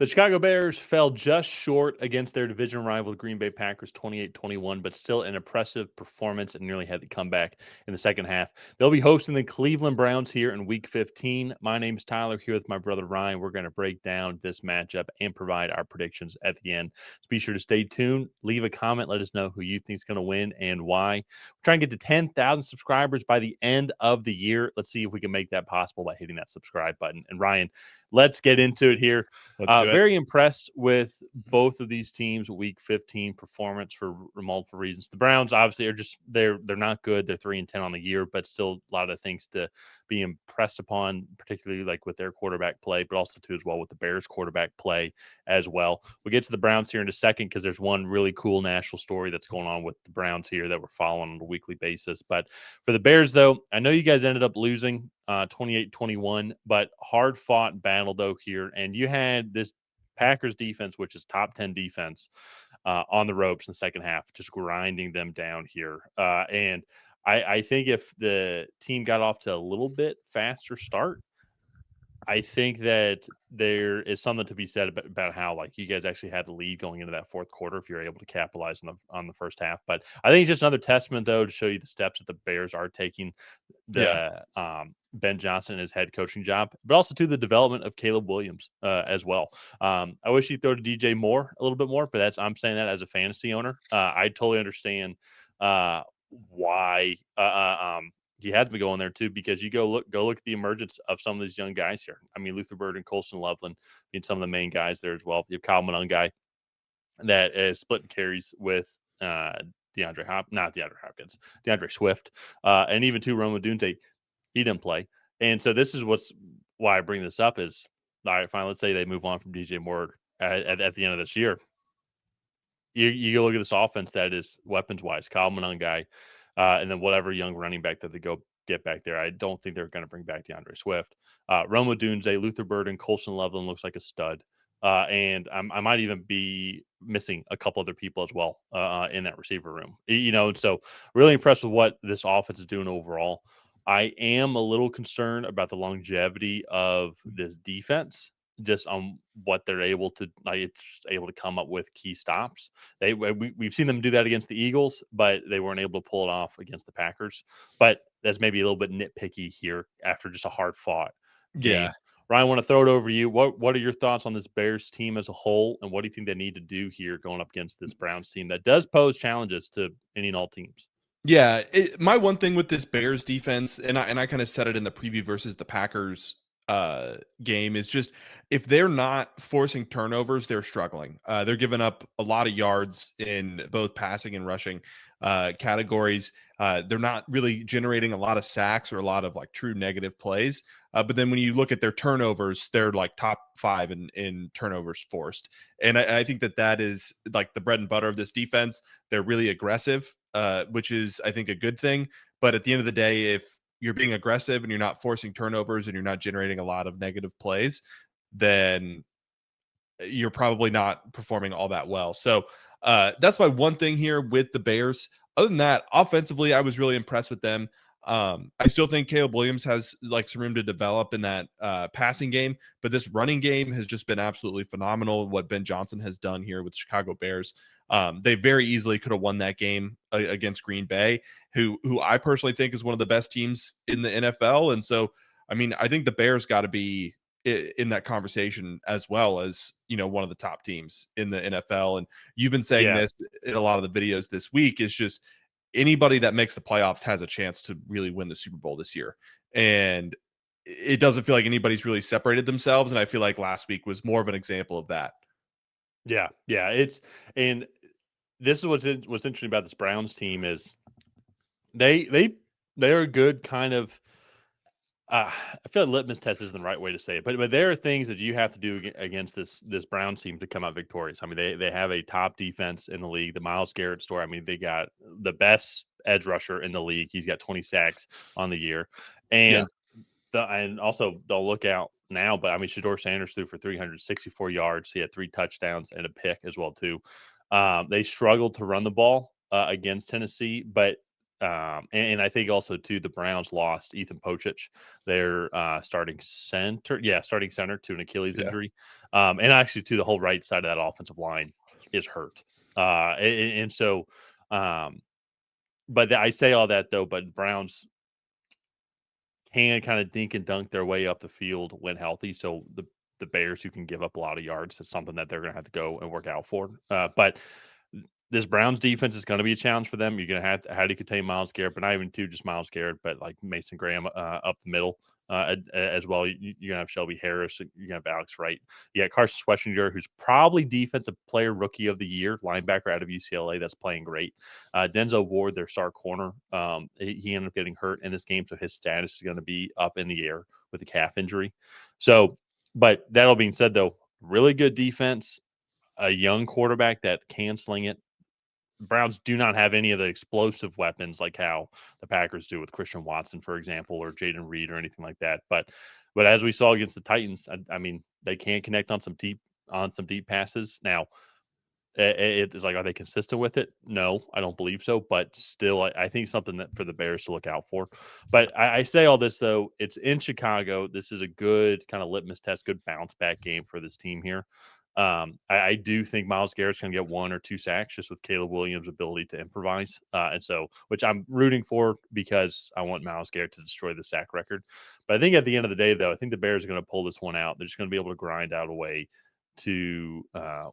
The Chicago Bears fell just short against their division rival, the Green Bay Packers, 28-21, but still an impressive performance and nearly had the comeback in the second half. They'll be hosting the Cleveland Browns here in Week 15. My name's Tyler, here with my brother Ryan. We're going to break down this matchup and provide our predictions at the end. So be sure to stay tuned. Leave a comment. Let us know who you think is going to win and why. We're trying to get to 10,000 subscribers by the end of the year. Let's see if we can make that possible by hitting that subscribe button. And Ryan, let's get into it here. Let's do it. Very impressed with both of these teams' Week 15 performance for multiple reasons. The Browns obviously are just they're not good. They're 3-10 on the year, but still a lot of things to be impressed upon, particularly like with their quarterback play, but also too as well with the Bears quarterback play as well. We'll get to the Browns here in a second because there's one really cool national story that's going on with the Browns here that we're following on a weekly basis. But for the Bears, though, I know you guys ended up losing 28-21, but hard fought battle though here. And you had this Packers defense, which is top 10 defense, on the ropes in the second half, just grinding them down here. And I think if the team got off to a little bit faster start, I think that there is something to be said about how like you guys actually had the lead going into that fourth quarter if you're able to capitalize on the first half. But I think it's just another testament though to show you the steps that the Bears are taking, the Ben Johnson and his head coaching job, but also to the development of Caleb Williams as well. I wish he'd throw to DJ Moore a little bit more, but I'm saying that as a fantasy owner. I totally understand why he has been going there too, because you go look at the emergence of some of these young guys here. I mean, Luther Bird and Colston Loveland being some of the main guys there as well. You have Kyle Monangai that is splitting carries with DeAndre Hopkins, DeAndre Swift, and even too Roma Dunte. He didn't play, and so this is why I bring this up is all right. Fine, let's say they move on from DJ Moore at the end of this year. You go look at this offense that is weapons wise, Kyle Monangai. And then whatever young running back that they go get back there. I don't think they're going to bring back DeAndre Swift. Roma Dunze, Luther Burden, Colston Loveland looks like a stud. And I might even be missing a couple other people as well in that receiver room. So really impressed with what this offense is doing overall. I am a little concerned about the longevity of this defense, just on what they're able to come up with key stops. We've seen them do that against the Eagles, but they weren't able to pull it off against the Packers. But that's maybe a little bit nitpicky here after just a hard fought game. Yeah. Ryan, I want to throw it over to you. What are your thoughts on this Bears team as a whole, and what do you think they need to do here going up against this Browns team that does pose challenges to any and all teams? Yeah, my one thing with this Bears defense, and I kind of said it in the preview versus the Packers game, is just if they're not forcing turnovers, they're struggling. They're giving up a lot of yards in both passing and rushing categories. They're not really generating a lot of sacks or a lot of like true negative plays. But then when you look at their turnovers, they're like top 5 in turnovers forced. And I think that is like the bread and butter of this defense. They're really aggressive, which is, I think, a good thing. But at the end of the day, if you're being aggressive and you're not forcing turnovers and you're not generating a lot of negative plays, then you're probably not performing all that well. So that's my one thing here with the Bears. Other than that, offensively, I was really impressed with them. I still think Caleb Williams has like some room to develop in that passing game, but this running game has just been absolutely phenomenal. What Ben Johnson has done here with the Chicago Bears, they very easily could have won that game against Green Bay, who I personally think is one of the best teams in the NFL. And so, I mean, I think the Bears got to be in that conversation as well as, one of the top teams in the NFL. And you've been saying this in a lot of the videos this week, is just anybody that makes the playoffs has a chance to really win the Super Bowl this year. And it doesn't feel like anybody's really separated themselves. And I feel like last week was more of an example of that. Yeah. And this is what's interesting about this Browns team is they're a good kind of I feel like litmus test isn't the right way to say it, but there are things that you have to do against this Browns team to come out victorious. I mean, they have a top defense in the league. The Myles Garrett story. I mean, they got the best edge rusher in the league. He's got 20 sacks on the year, and also they'll look out now. But I mean, Shador Sanders threw for 364 yards. He had 3 touchdowns and a pick as well too. They struggled to run the ball against Tennessee, but And I think also too the Browns lost Ethan Pocic, their starting center to an Achilles Yeah. injury, and actually to the whole right side of that offensive line is hurt, and so, um, but I say all that though, but the Browns can kind of dink and dunk their way up the field when healthy. So the Bears who can give up a lot of yards is something that they're going to have to go and work out for. But this Browns defense is going to be a challenge for them. You're going to have to how do you contain Myles Garrett, but not even just Myles Garrett, but like Mason Graham up the middle as well. You're going to have Shelby Harris. You're going to have Alex Wright. You got Carson Schwarzenegger, who's probably defensive player rookie of the year, linebacker out of UCLA that's playing great. Denzel Ward, their star corner, he ended up getting hurt in this game, so his status is going to be up in the air with a calf injury. So, but that all being said, though, really good defense, a young quarterback that can sling it. Browns do not have any of the explosive weapons like how the Packers do with Christian Watson, for example, or Jaden Reed or anything like that. But as we saw against the Titans, I mean, they can connect on some deep passes. Now, it is like, are they consistent with it? No, I don't believe so. But still, I think something that for the Bears to look out for. But I say all this though, it's in Chicago. This is a good kind of litmus test, good bounce back game for this team here. I do think Myles Garrett's going to get 1 or 2 sacks just with Caleb Williams' ability to improvise, and so which I'm rooting for because I want Myles Garrett to destroy the sack record. But I think at the end of the day, though, I think the Bears are going to pull this one out. They're just going to be able to grind out a way to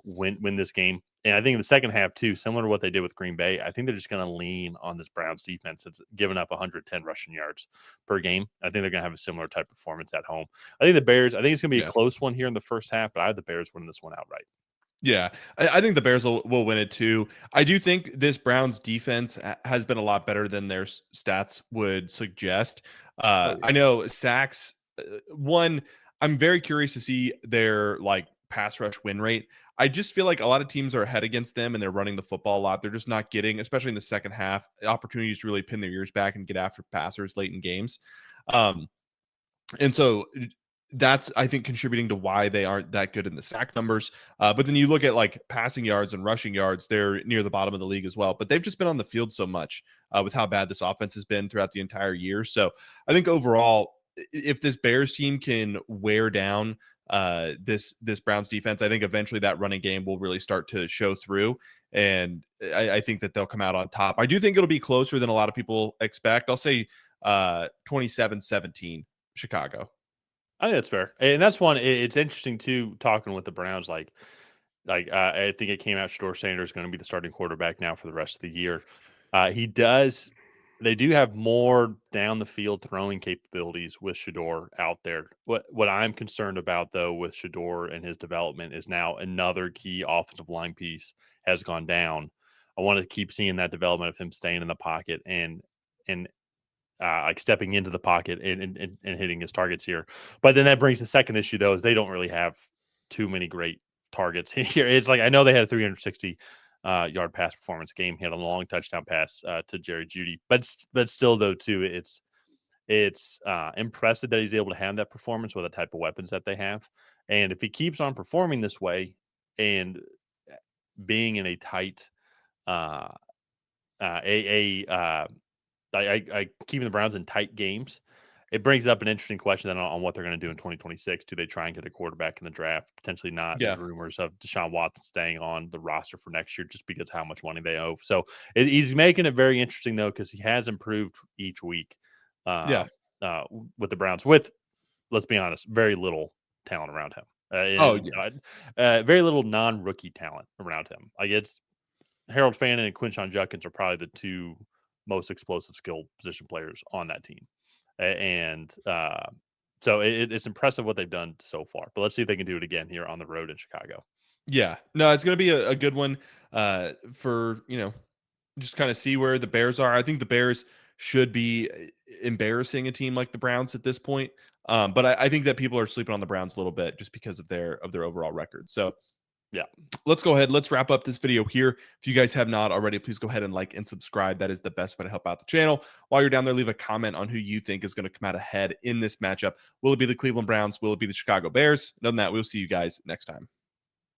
win this game. And I think in the second half too, similar to what they did with Green Bay, I think they're just going to lean on this Browns defense. It's given up 110 rushing yards per game. I think they're going to have a similar type of performance at home. I think the Bears. I think it's going to be a Yeah. close one here in the first half, but I have the Bears winning this one outright. Yeah, I think the Bears will win it too. I do think this Browns defense has been a lot better than their stats would suggest. Oh I yeah. know sacks. One, I'm very curious to see their like pass rush win rate. I just feel like a lot of teams are ahead against them and they're running the football a lot. They're just not getting, especially in the second half, opportunities to really pin their ears back and get after passers late in games. Um, and so that's, I think, contributing to why they aren't that good in the sack numbers. But then you look at like passing yards and rushing yards, they're near the bottom of the league as well. But they've just been on the field so much with how bad this offense has been throughout the entire year. So I think overall, if this Bears team can wear down this Browns defense, I think eventually that running game will really start to show through. And I think that they'll come out on top. I do think it'll be closer than a lot of people expect. I'll say 27-17 Chicago. I think that's fair, and that's one. It's interesting too talking with the Browns. I think it came out Shador Sanders is going to be the starting quarterback now for the rest of the year. He does. They do have more down the field throwing capabilities with Shador out there. What I'm concerned about though with Shador and his development is now another key offensive line piece has gone down. I want to keep seeing that development of him staying in the pocket and like stepping into the pocket and hitting his targets here. But then that brings the second issue though is they don't really have too many great targets here. It's like I know they had a 360 yard pass performance game. He had a long touchdown pass to Jerry Judy, but still though too it's impressive that he's able to have that performance with the type of weapons that they have. And if he keeps on performing this way and being in a tight uh, I keeping the Browns in tight games. It brings up an interesting question then on what they're going to do in 2026. Do they try and get a quarterback in the draft? Potentially not. Yeah. There's rumors of Deshaun Watson staying on the roster for next year just because how much money they owe. So he's making it very interesting though because he has improved each week uh, Yeah. with the Browns. With let's be honest, very little talent around him. Oh, yeah. Very little non-rookie talent around him. Like it's Harold Fannin and Quinshon Judkins are probably the two most explosive skill position players on that team. And so it's impressive what they've done so far. But let's see if they can do it again here on the road in Chicago. Yeah. No, it's going to be a good one for, just kind of see where the Bears are. I think the Bears should be embarrassing a team like the Browns at this point. But I think that people are sleeping on the Browns a little bit just because of their overall record. So Yeah. let's go ahead. Let's wrap up this video here. If you guys have not already, please go ahead and like and subscribe. That is the best way to help out the channel. While you're down there, leave a comment on who you think is going to come out ahead in this matchup. Will it be the Cleveland Browns? Will it be the Chicago Bears? Other than that, we'll see you guys next time.